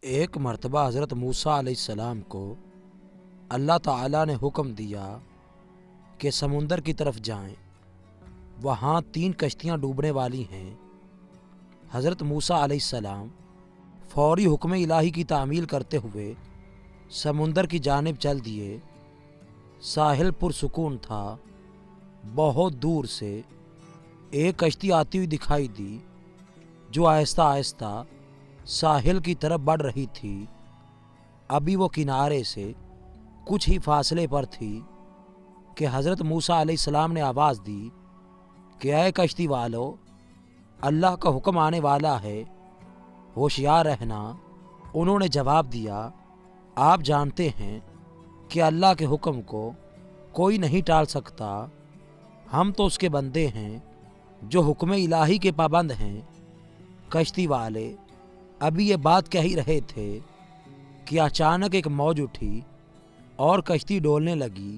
ایک مرتبہ حضرت موسیٰ علیہ السلام کو اللہ تعالیٰ نے حکم دیا کہ سمندر کی طرف جائیں، وہاں 3 کشتیاں ڈوبنے والی ہیں۔ حضرت موسیٰ علیہ السلام فوری حکم الہی کی تعمیل کرتے ہوئے سمندر کی جانب چل دیے۔ ساحل پرسکون تھا۔ بہت دور سے ایک کشتی آتی ہوئی دکھائی دی جو آہستہ آہستہ ساحل کی طرف بڑھ رہی تھی۔ ابھی وہ کنارے سے کچھ ہی فاصلے پر تھی کہ حضرت موسیٰ علیہ السلام نے آواز دی کہ اے کشتی والو، اللہ کا حکم آنے والا ہے، ہوشیار رہنا۔ انہوں نے جواب دیا، آپ جانتے ہیں کہ اللہ کے حکم کو کوئی نہیں ٹال سکتا، ہم تو اس کے بندے ہیں جو حکم الہی کے پابند ہیں۔ کشتی والے ابھی یہ بات کہہ ہی رہے تھے کہ اچانک ایک موج اٹھی اور کشتی ڈولنے لگی۔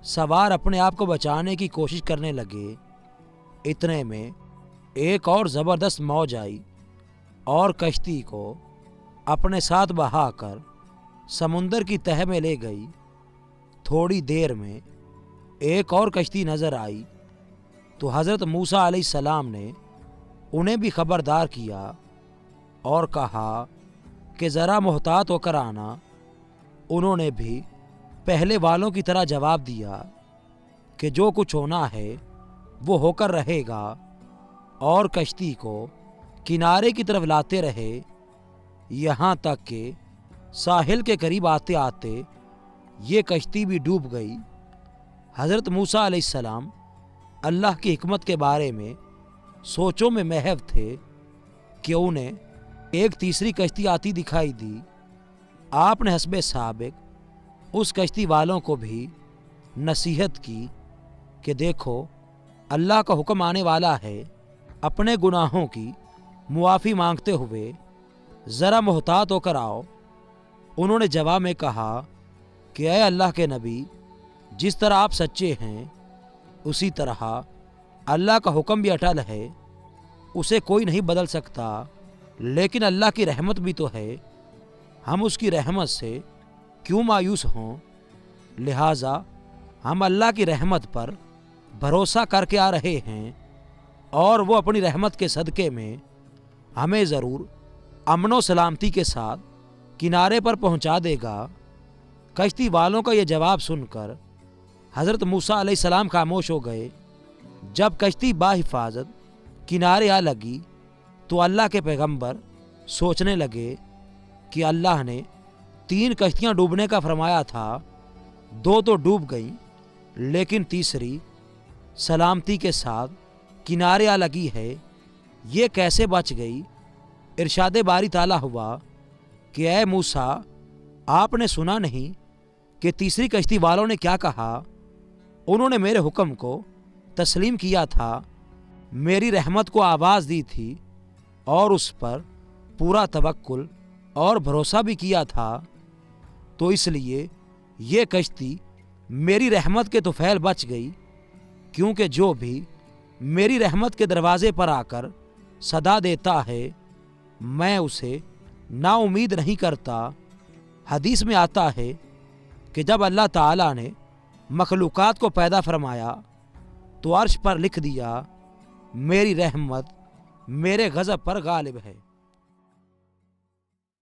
سوار اپنے آپ کو بچانے کی کوشش کرنے لگے۔ اتنے میں ایک اور زبردست موج آئی اور کشتی کو اپنے ساتھ بہا کر سمندر کی تہہ میں لے گئی۔ تھوڑی دیر میں ایک اور کشتی نظر آئی تو حضرت موسیٰ علیہ السلام نے انہیں بھی خبردار کیا اور کہا کہ ذرا محتاط ہو کر آنا۔ انہوں نے بھی پہلے والوں کی طرح جواب دیا کہ جو کچھ ہونا ہے وہ ہو کر رہے گا، اور کشتی کو کنارے کی طرف لاتے رہے، یہاں تک کہ ساحل کے قریب آتے آتے یہ کشتی بھی ڈوب گئی۔ حضرت موسیٰ علیہ السلام اللہ کی حکمت کے بارے میں سوچوں میں محو تھے کہ انہیں ایک تیسری کشتی آتی دکھائی دی۔ آپ نے حسب سابق اس کشتی والوں کو بھی نصیحت کی کہ دیکھو، اللہ کا حکم آنے والا ہے، اپنے گناہوں کی معافی مانگتے ہوئے ذرا محتاط ہو کر آؤ۔ انہوں نے جواب میں کہا کہ اے اللہ کے نبی، جس طرح آپ سچے ہیں اسی طرح اللہ کا حکم بھی اٹل ہے، اسے کوئی نہیں بدل سکتا، لیکن اللہ کی رحمت بھی تو ہے، ہم اس کی رحمت سے کیوں مایوس ہوں؟ لہٰذا ہم اللہ کی رحمت پر بھروسہ کر کے آ رہے ہیں، اور وہ اپنی رحمت کے صدقے میں ہمیں ضرور امن و سلامتی کے ساتھ کنارے پر پہنچا دے گا۔ کشتی والوں کا یہ جواب سن کر حضرت موسیٰ علیہ السلام خاموش ہو گئے۔ جب کشتی باحفاظت کنارے آ لگی تو اللہ کے پیغمبر سوچنے لگے کہ اللہ نے 3 کشتیاں ڈوبنے کا فرمایا تھا، 2 تو ڈوب گئیں، لیکن تیسری سلامتی کے ساتھ کنارے آ لگی ہے، یہ کیسے بچ گئی؟ ارشاد باری تعالیٰ ہوا کہ اے موسیٰ، آپ نے سنا نہیں کہ تیسری کشتی والوں نے کیا کہا؟ انہوں نے میرے حکم کو تسلیم کیا تھا، میری رحمت کو آواز دی تھی اور اس پر پورا توکل اور بھروسہ بھی کیا تھا، تو اس لیے یہ کشتی میری رحمت کے طفیل بچ گئی، کیونکہ جو بھی میری رحمت کے دروازے پر آ کر صدا دیتا ہے میں اسے نا امید نہیں کرتا۔ حدیث میں آتا ہے کہ جب اللہ تعالیٰ نے مخلوقات کو پیدا فرمایا تو عرش پر لکھ دیا، میری رحمت میرے غضب پر غالب ہے۔